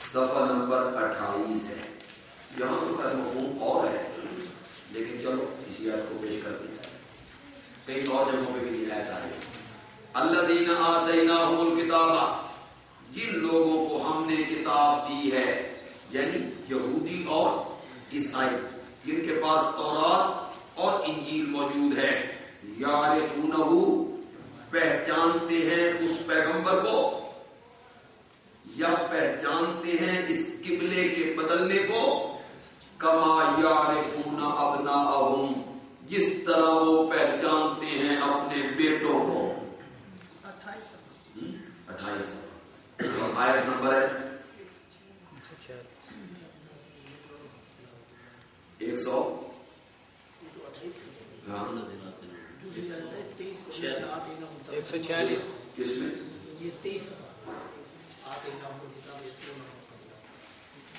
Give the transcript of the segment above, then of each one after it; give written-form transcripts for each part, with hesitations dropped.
صفحہ نمبر 28 ہے. یہاں تو خیر مفہوم اور ہے، لیکن چلو اسی آیت کو پیش کر دیا. کئی اور جگہوں پہ بھی یہ آیت آ رہی ہے. الذین آتیناہم الکتاب، جن لوگوں کو ہم نے کتاب دی ہے، یعنی یہودی اور عیسائی جن کے پاس تورات اور انجیل موجود ہے، یعرفونہ، پہچانتے ہیں اس پیغمبر کو، یا پہچانتے ہیں اس قبلے کے بدلنے کو، کما یعرفون ابناءہم، جس طرح وہ پہچانتے ہیں اپنے بیٹوں کو. 28 آیت نمبر ہے 100. ہاں 146 کس میں؟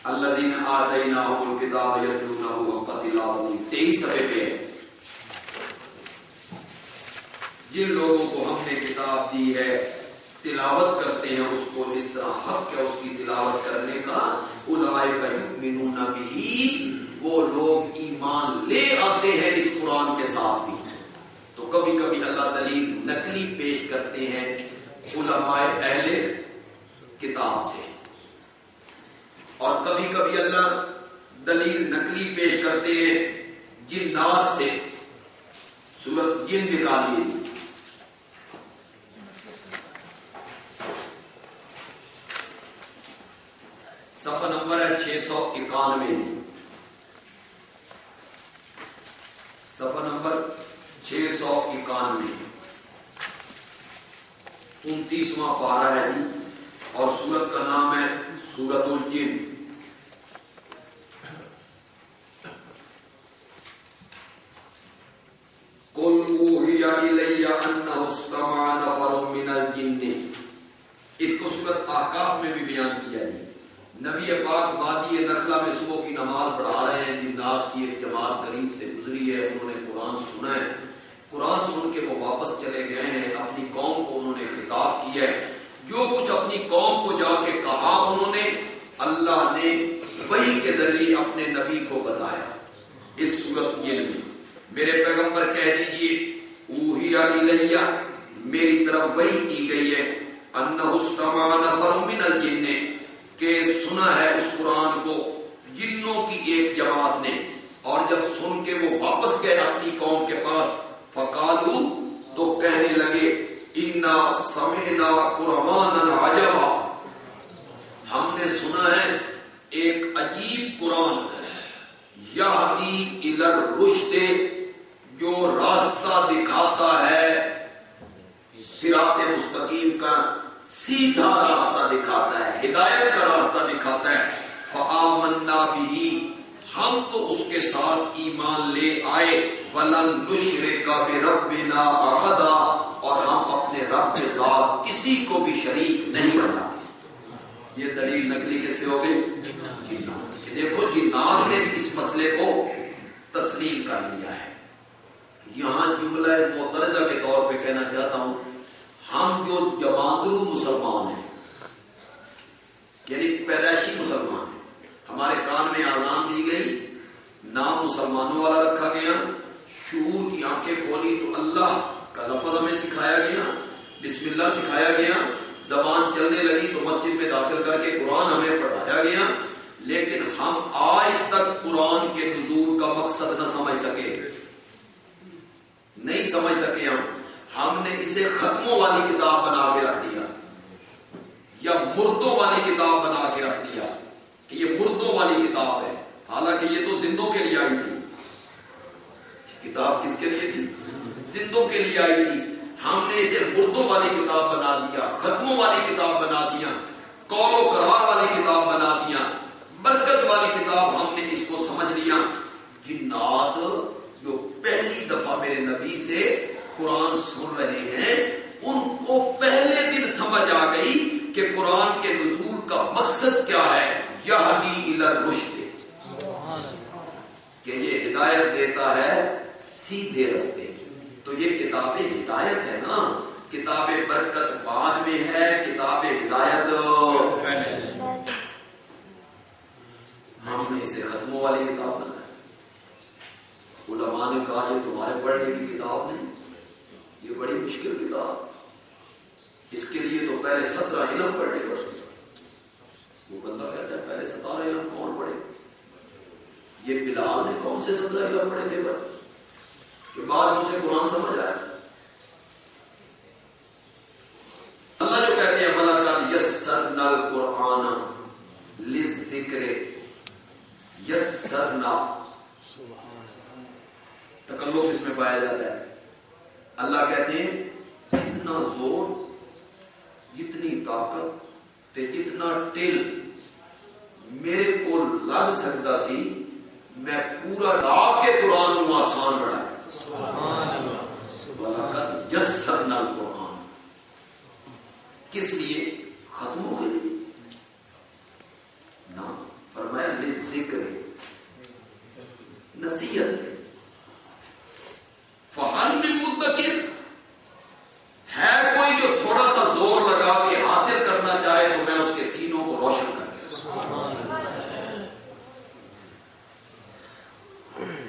الذین آتیناہم الکتاب یتلونہ حق تلاوتہ، 23 صفحے پہ. جن لوگوں کو ہم نے کتاب دی ہے تلاوت کرتے ہیں اس کو اس طرح حق ہے اس کی تلاوت کرنے کا. اولئک یؤمنون بہ، وہ لوگ ایمان لے آتے ہیں اس قرآن کے ساتھ بھی. تو کبھی کبھی اللہ دلیل نقلی پیش کرتے ہیں علماء اہل کتاب سے، اور کبھی کبھی اللہ دلیل نقلی پیش کرتے ہیں جنات سے. سورۃ جن نکالیے، صفحہ نمبر ہے 691، صفحہ نمبر 691، 29واں پارہ ہے جی، اور سورت کا نام ہے سورۃ الجن. قل اوحی الی انہ استمع نفر من الجن، اس کو سورۃ احقاف میں بھی بیان کیا ہے. نبی پاک وادی نخلہ میں صبح کی نماز پڑھا رہے ہیں، جنات کی ایک جماعت قریب سے گزری ہے، انہوں نے قرآن سنا ہے. قرآن سن کے وہ واپس چلے گئے ہیں، اپنی قوم کو انہوں نے خطاب کیا ہے. جو کچھ اپنی قوم کو جا کے کہا انہوں نے، اللہ نے وحی کے ذریعے اپنے نبی کو بتایا. اس سورۃ جن میں میرے پیغمبر کہہ دیجئے اوحی الی، میری طرف وحی کی گئی ہے، انہ استمع نفر من الجن، کہ سنا ہے اس قرآن کو جنوں کی ایک جماعت نے. اور جب سن کے وہ واپس گئے اپنی قوم کے پاس، فقالو، تو کہنے لگے، انا سمعنا قرآنا عجبا، ہم نے سنا ہے ایک عجیب قرآن، یہدی الی الرشد، جو راستہ دکھاتا ہے صراط مستقیم کا، سیدھا راستہ دکھاتا ہے، ہدایت کا راستہ دکھاتا ہے. فآمنا بہ، ہم تو اس کے ساتھ ایمان لے آئے. ولن نشرک بربنا احدا، اور ہم اپنے رب کے ساتھ کسی کو بھی شریک نہیں بناتے. یہ دلیل نقلی کس سے ہو گئی؟ جنات. کہ دیکھو جنات نے اس مسئلے کو تسلیم کر لیا ہے. یہاں جملہ معترضہ کے طور پہ کہنا چاہتا ہوں، ہم جو جماندرو مسلمان ہیں، یعنی پیدائشی مسلمان ہیں، ہمارے کان میں اذان دی گئی، نام مسلمانوں والا رکھا گیا، شعور کی آنکھیں کھولی تو اللہ کا لفظ ہمیں سکھایا گیا، بسم اللہ سکھایا گیا، زبان چلنے لگی تو مسجد میں داخل کر کے قرآن ہمیں پڑھایا گیا. لیکن ہم آج تک قرآن کے نزول کا مقصد نہ سمجھ سکے، نہیں سمجھ سکے. ہم نے اسے ختموں والی کتاب بنا کے رکھ دیا، یا مردوں والی کتاب بنا کے رکھ دیا کہ یہ مردوں والی کتاب ہے، حالانکہ یہ تو زندوں کے لیے آئی تھی. کتاب کس کے لیے تھی؟ زندوں کے لیے آئی تھی. ہم نے اسے مردوں والی کتاب بنا دیا، ختموں والی کتاب بنا دیا، قول و قرار والی کتاب بنا دیا، برکت والی کتاب ہم نے اس کو سمجھ لیا. جنات جو پہلی دفعہ میرے نبی سے قرآن سن رہے ہیں، ان کو پہلے دن سمجھ آ گئی کہ قرآن کے نزول کا مقصد کیا ہے. یہدی الی الرشد، کہ یہ ہدایت دیتا ہے سیدھے رستے کی. تو یہ کتاب ہدایت ہے نا، کتاب برکت بعد میں ہے، کتاب ہدایت ہم نے اسے ختموں والی کتاب بنایا۔ علماء نے کہا یہ تمہارے پڑھنے کی کتاب نہیں، یہ بڑی مشکل کتاب، اس کے لیے تو پہلے 17 علم پڑھنے پر۔ وہ بندہ کہتا ہے پہلے 17 علم کون پڑھے؟ یہ بلال نے کون سے 17 علم پڑھے تھے پر کہ بعد میں اسے قرآن سمجھ آیا؟ اللہ جو کہتے ہیں وَلَقَدْ يَسَّرْنَا الْقُرْآنَ لِلذِّكْرِ، یسرنا تکلف اس میں پایا جاتا ہے۔ اللہ کہتے ہیں اتنا زور، جتنی طاقت تے اتنا ٹل میرے کو لگ سکتا سی، میں پورا لا کے قرآن کو آسان بنایا۔ وَلَقَدْ يَسَّرْنَا الْقُرْآنَ، کس لیے؟ ختموں کے لیے نہ، فرمایا لِلذِّكْرِ، نصیحت ہے۔ فَهَلْ مِن مُدَّكِرٍ، ہے کوئی جو تھوڑا سا زور لگا کے حاصل کرنا چاہے تو میں اس کے سینوں کو روشن کر دوں۔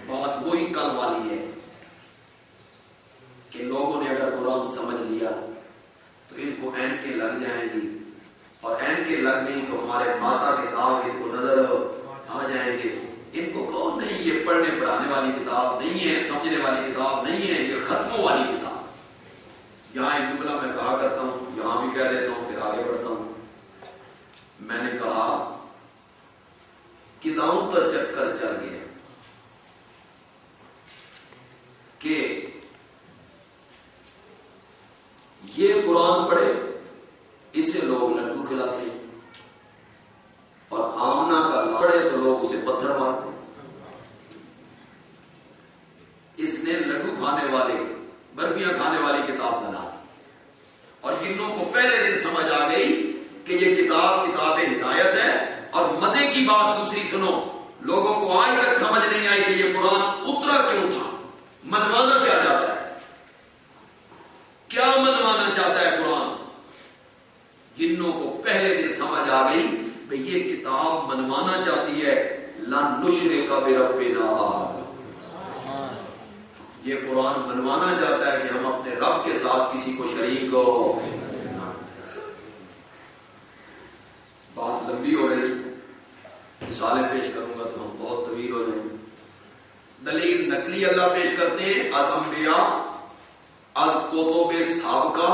بات وہی کل والی ہے کہ لوگوں نے اگر قرآن سمجھ لیا تو ان کو اینکیں لگ جائیں گی، اور اینکیں لگ گئی تو ہمارے ماتا کے داغ ان کو نظر آ جائیں گے۔ ان کو کون نہیں، یہ پڑھنے پڑھانے والی کتاب نہیں ہے، سمجھنے والی کتاب نہیں ہے، یہ ختموں والی کتاب۔ یہاں ایک جملہ میں کہا کرتا ہوں، یہاں بھی کہہ دیتا ہوں، پھر آگے بڑھتا ہوں۔ میں نے کہا کتابوں کا چکر چل گیا کہ یہ قرآن پڑھے اسے لوگ لڈو کھلاتے ہیں، اور آمنہ کا پڑھے تو لوگ اسے پتھر مارتے ہیں۔ اس نے لڈو کھانے والے، برفیاں کھانے والی کتاب بنا دی، اور جنوں کو پہلے دن سمجھ آ گئی کہ یہ کتاب کتاب ہدایت ہے۔ اور مزے کی بات دوسری سنو، لوگوں کو آج تک سمجھ نہیں آئی کہ یہ قرآن اترا کیوں تھا، منوانا کیا چاہتا ہے، کیا منوانا چاہتا ہے قرآن۔ جنوں کو پہلے دن سمجھ آ گئی کہ یہ کتاب منوانا چاہتی ہے لن نشرک بربنا احدا، یہ قرآن منوانا چاہتا ہے کہ ہم اپنے رب کے ساتھ کسی کو شریک ہو۔ بات لمبی ہو رہی، مثالیں پیش کروں گا تو ہم بہت طویل ہو جائیں۔ دلیل نقلی اللہ پیش کرتے ہیں، از انبیاء، از کتب سابقہ،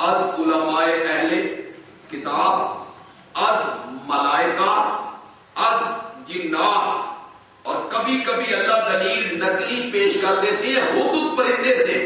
از علماء اہل کتاب، از ملائکہ، از جنات، اور کبھی کبھی اللہ دلیل نقلی پیش کر دیتے ہیں ہدہد پرندے سے۔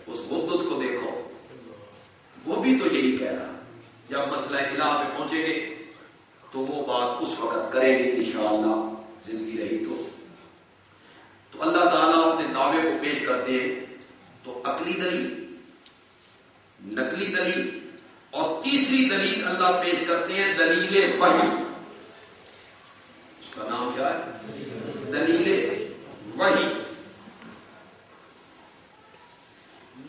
اس ہدہد کو دیکھو، وہ بھی تو یہی کہہ رہا۔ جب مسئلہ الہ پہ پہنچیں گے تو وہ بات اس وقت کریں گے انشاءاللہ، زندگی رہی تو اللہ تعالیٰ اپنے دعوے کو پیش کرتے ہیں تو عقلی دلیل، نقلی دلیل، اور تیسری دلیل اللہ پیش کرتے ہیں دلیل وحی۔ اس کا نام کیا ہے؟ دلیل وحی۔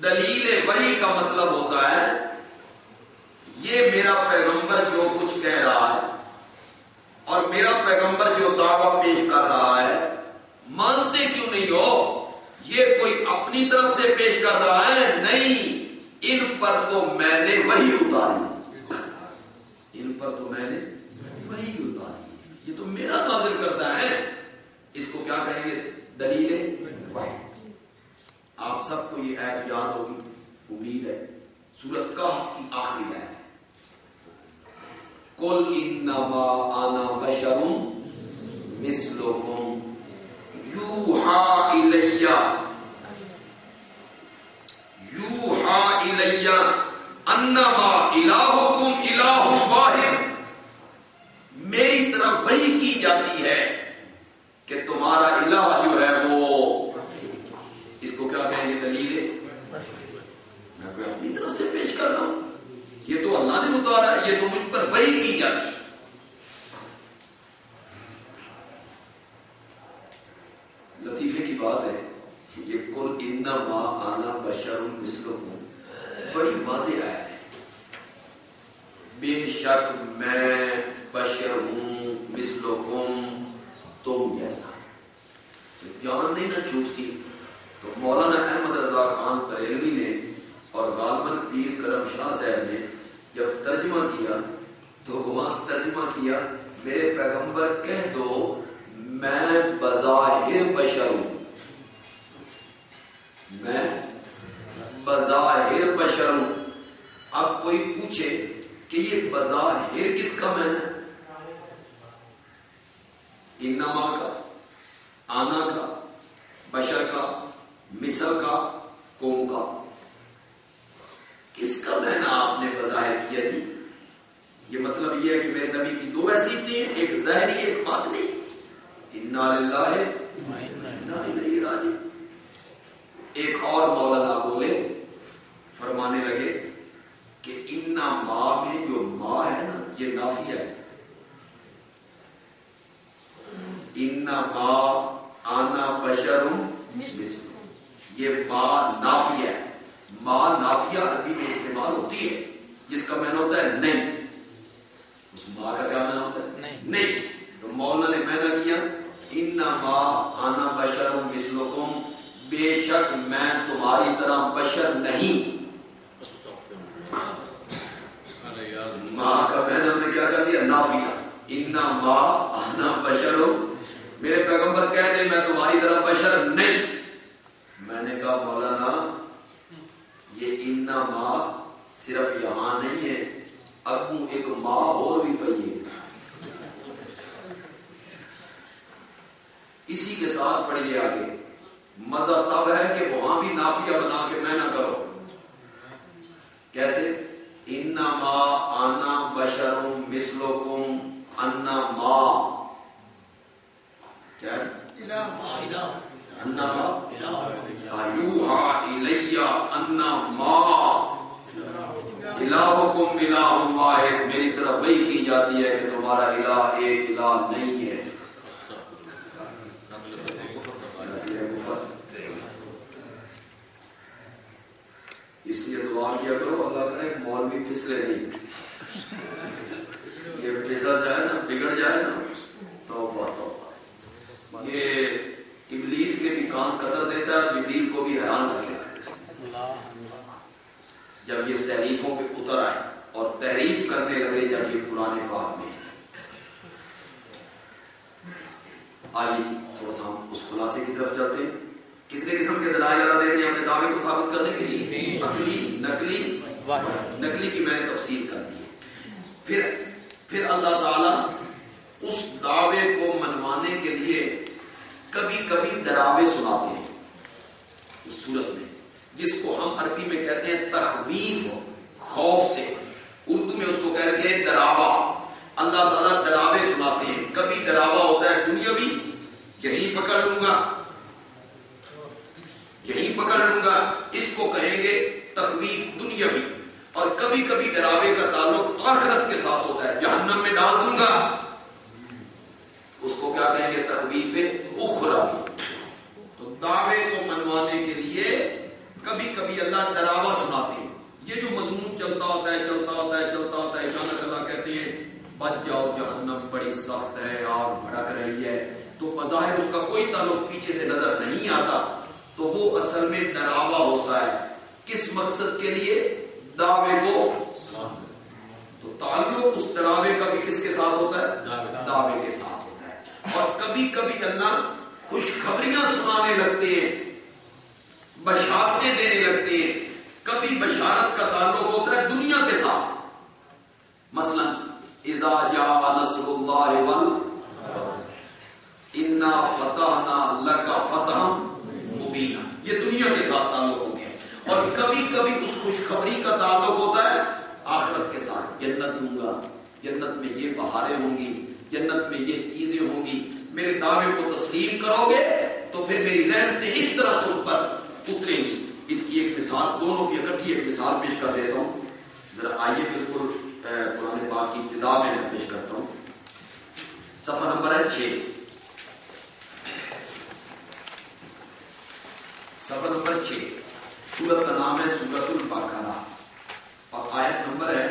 دلیل وحی کا مطلب ہوتا ہے یہ میرا پیغمبر جو کچھ کہہ رہا ہے اور میرا پیغمبر جو دعویٰ پیش کر رہا ہے، مانتے کیوں نہیں ہو؟ یہ کوئی اپنی طرف سے پیش کر رہا ہے؟ نہیں، ان پر تو میں نے وحی اتاری، ان پر تو میں نے وحی اتاری، یہ تو میرا نازل کرتا ہے۔ اس کو کیا کہیں گے؟ دلیل وحی۔ آپ سب کو یہ آیت یاد ہوگی، امید ہے، سورۃ کہف کی آخری آیت ہے، قل انما انا بشر مثلکم یوحی الی انما الہکم الہ واحد، میری طرف وحی کی جاتی ہے کہ تمہارا الہ جو ہے وہ، اس کو کیا کہیں گے؟ دلیل۔ میں کوئی اپنی طرف سے پیش کر رہا ہوں، یہ تو اللہ نے اتارا ہے، یہ تو مجھ پر وحی کی جاتی ہے۔ لطیفے کی بات ہے، یہ قل انما انا بشر مثلکم بڑی واضح آیت ہے. بے شک میں بشر ہوں مثلکم تم جیسا. جان نہیں نہ چھوٹتی. تو مولانا احمد رضا خان بریلوی نے اور غالباً پیر کرم شاہ صاحب نے جب ترجمہ کیا تو وہاں ترجمہ کیا میرے پیغمبر کہہ دو میں بظاہر بشر ہوں. میں بظاہر بشر ہوں. اب کوئی پوچھے کہ یہ بظاہر کس کا معنی ہے؟ انما کا، آنا کا، بشر کا، مثل کا، قوم کا، کس کا معنی آپ نے بظاہر کیا جی؟ یہ مطلب یہ ہے کہ میرے نبی کی دو حیثیتیں ہیں، ایک ظاہری ایک باطنی. انا للہ انا الیہ راجعون. ایک اور مولانا بولے فرمانے لگے کہ انا ما میں جو ما ہے نا یہ نافیہ ہے. انا ما انا بشر مثلکم یہ ما نافیہ ہے. ما نافیہ عربی میں استعمال ہوتی ہے جس کا معنی ہوتا ہے نہیں. اس ما کا کیا معنی ہوتا ہے؟ نہیں. تو مولانا نے معنی کیا انما انا بشر مثلکم بے شک میں تمہاری طرح بشر نہیں. ماں کا معنی ہم نے کیا کر دیا؟ نافیہ. انما انا بشر میرے پیغمبر کہہ دے میں تمہاری طرح بشر نہیں. میں نے کہا مولانا یہ انما صرف یہاں نہیں ہے، اگوں ایک ماں اور بھی پئی ہے. اسی کے ساتھ پڑھیے آگے. مزہ تب ہے کہ وہاں بھی نافیہ بنا کے میں نہ کرو. کیسے؟ انما انا بشر مثلکم انما کیا ہے؟ انما یوحا الی انما الہکم الہ واحد. میری طرف وحی کی جاتی ہے کہ تمہارا الہ ایک الہ نہیں ہے. اس لیے دعا کیا کرو اللہ کرے مولوی پھسلے نہیں. یہ پھسل جائے نا بگڑ جائے نا توبہ توبہ. یہ ابلیس کے بھی کان قدر دیتا ہے اور جبریل کو بھی حیران کر دیتا ہے. جب یہ تحریفوں پہ اتر آئے اور تحریف کرنے لگے جب یہ قرآن پاک میں. آئیے تھوڑا سا ہم اس خلاصے کی طرف چلتے ہیں. کتنے قسم کے دلائل اللہ دیتے ہیں اپنے دعوے کو ثابت کرنے کے لیے؟ عقلی، نقلی. نقلی کی میں نے تفسیر کر دی ہے. پھر اللہ تعالی اس دعوے کو منوانے کے لیے کبھی کبھی ڈراوے سناتے ہیں اس صورت میں، جس کو ہم عربی میں کہتے ہیں تخویف، خوف سے. اردو میں اس کو کہتے ہیں ڈراوا. اللہ تعالیٰ ڈراوے سناتے ہیں. کبھی ڈراوا ہوتا ہے دنیاوی، یہیں پکڑ لوں گا یہیں پکڑ لوں گا، اس کو کہیں گے تخویف دنیاوی. اور کبھی کبھی ڈراوے کا تعلق آخرت کے ساتھ ہوتا ہے، جہنم میں ڈال دوں گا، اس کو کیا کہیں گے؟ تخویف اخروی. تو دعوے کو منوانے کے لیے کبھی کبھی اللہ ڈراوا سناتے ہیں. یہ جو مضمون چلتا ہوتا ہے اچانک اللہ کہتے ہیں بچ جاؤ جہنم بڑی سخت ہے، آگ بھڑک رہی ہے. تو بظاہر اس کا کوئی تعلق پیچھے سے نظر نہیں آتا، تو وہ اصل میں ڈراوا ہوتا ہے. کس مقصد کے لیے؟ دعوے کو. تو تعلق اس ڈراوے کا بھی کس کے ساتھ ہوتا ہے؟ دعوے کے ساتھ ہوتا ہے. اور کبھی کبھی اللہ خوشخبریاں سنانے لگتے ہیں، بشارتیں دینے لگتے ہیں. کبھی بشارت کا تعلق ہوتا ہے دنیا کے ساتھ. مثلا اذا جاء نصر اللہ انا فتحنا لک فتحا مبینا، یہ دنیا کے ساتھ تعلق ہو گیا. اور کبھی کبھی اس خوشخبری کا تعلق ہوتا ہے آخرت کے ساتھ. جنت دوں گا، جنت میں یہ بہاریں ہوں گی، جنت میں یہ چیزیں ہوں گی. میرے دعوے کو تسلیم کرو گے تو پھر میری رحمتیں اس طرح تم پر اتریں گی. اس کی ایک مثال، دونوں کی اکٹھی ایک مثال پیش کر دیتا ہوں. ذرا آئیے بالکل قرآن پاک کی ابتدا میں پیش کرتا ہوں. صفحہ نمبر ہے 6. صفحہ نمبر 6. سورت کا نام ہے سورت البقرہ اور آیت نمبر ہے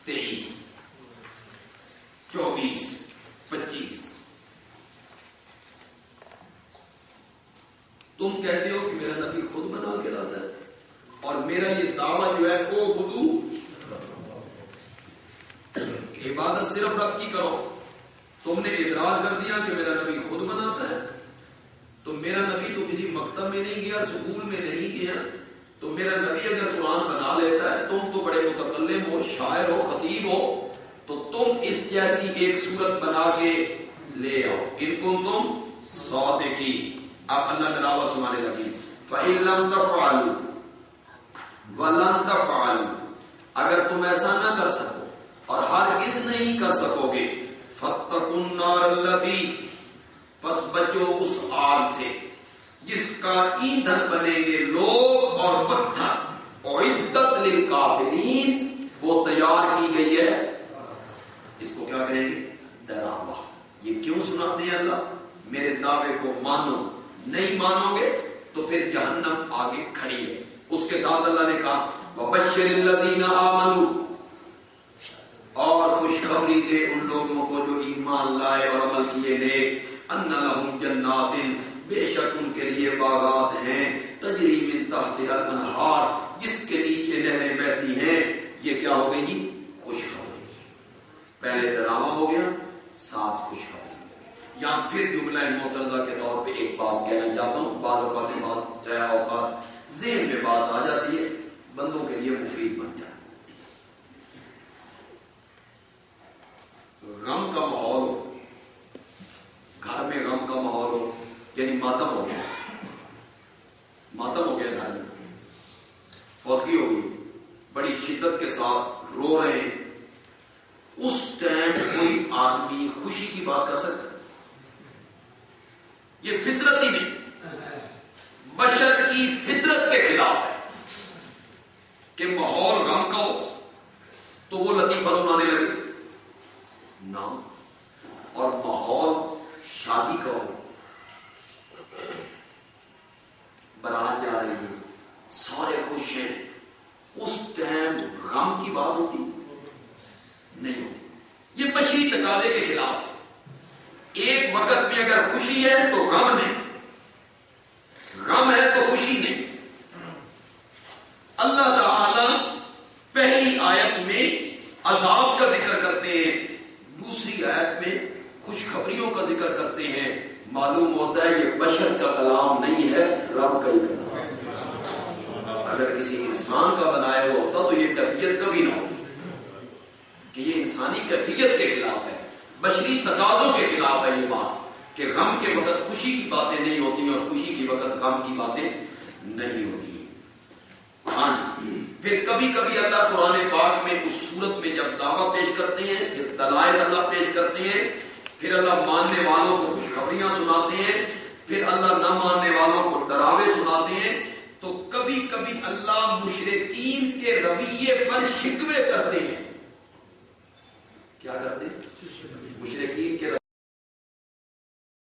23 24 25. تم کہتے ہو کہ میرا نبی خود بنا کے لاتا ہے اور میرا یہ دعویٰ جو ہے او بدو کہ عبادت صرف رب کی کرو. تم نے اقرار کر دیا کہ میرا نبی خود بناتا ہے. تو میرا نبی تو کسی مکتب میں نہیں گیا, سکول میں نہیں گیا. تو میرا نبی اگر قرآن بنا لیتا ہے, تم تو بڑے متکلم ہو, شاعر ہو, خطیب ہو, تو تم اس جیسی ایک صورت بنا کے لے آؤ. ان کن تم صادقین. اب اللہ ڈراوا سنانے لگی. فَإِن لَمْ تَفْعَلُوا وَلَن تَفْعَلُوا, اگر تم ایسا نہ کر سکو اور ہرگز نہیں کر سکو گے, فَاتَّقُوا النَّارَ الَّتِي, پس بچو اس آگ سے جس کا ایندھن بنیں گے لوگ اور پتھر, اعدت للکافرین, وہ تیار کی گئی ہے. اس کو کیا کہیں گے؟ ڈراوا. یہ کیوں سناتے ہیں اللہ؟ میرے دعوے کو مانو, نہیں مانو گے تو پھر جہنم آگے کھڑی ہے. اس کے ساتھ اللہ نے کہا وَبَشِّرِ الَّذِينَ آمَنُوا, اور خوشخبری دے ان لوگوں کو جو ایمان لائے اور عمل کیے نیک, ان لہم جنات, بے شک ان کے لیے باغات ہیں, تجری من تحتها الانہار, جس کے نیچے نہریں بہتی ہیں. یہ کیا ہو گئی جی؟ خوشخبری. پہلے ڈراوا ہو گیا, ساتھ خوشخبری. یہاں پھر جملہ معترضہ کے طور پہ ایک بات کہنا چاہتا ہوں. بعض اوقات ذہن میں بات آ جاتی ہے, بندوں کے لیے مفید بن جاتی ہے. غم کا ماحول ہو, گھر میں غم کا ماحول ہو, یعنی ماتم ہو گیا, ماتم ہو گیا گھر میں, فوتگی ہو گئی, بڑی شدت کے ساتھ رو رہے ہیں. اس ٹائم کوئی آدمی خوشی کی بات کر سکتا ہے؟ یہ فطرت ہی نہیں, بشر کی فطرت کے خلاف ہے کہ ماحول غم کا ہو تو وہ لطیفہ سنانے لگے نہ, اور ماحول شادی کا ہو, بارات جا رہی ہے, سارے خوش ہیں, اس ٹائم غم کی بات ہوتی نہیں ہوتی. یہ بشری تقاضے کے خلاف ہے. ایک وقت میں اگر خوشی ہے تو غم نہیں, غم ہے تو خوشی نہیں. اللہ تعالی پہلی آیت میں عذاب کا ذکر کرتے ہیں, دوسری آیت میں خوشخبریوں کا ذکر کرتے ہیں. معلوم ہوتا ہے یہ بشر کا کلام نہیں ہے, رب کا ہی کلام ہے. اگر کسی انسان کا بنایا ہوا ہوتا تو یہ کیفیت کبھی نہ ہوتی, کہ یہ انسانی کیفیت کے خلاف ہے, بشری تقاضوں کے خلاف ہے یہ بات کہ غم کے وقت خوشی کی باتیں نہیں ہوتی اور خوشی کے وقت غم کی باتیں نہیں ہوتی. ہاں, پھر کبھی کبھی اللہ قرآن پاک میں اس صورت میں جب دعویٰ پیش کرتے ہیں, پھر دلائل اللہ پیش کرتے ہیں, پھر اللہ ماننے والوں کو خوشخبریاں سناتے ہیں, پھر اللہ نہ ماننے والوں کو ڈراوے سناتے ہیں. تو کبھی کبھی اللہ مشرکین کے رویے پر شکوے کرتے ہیں. کیا کرتے ہیں؟ مشرکین کے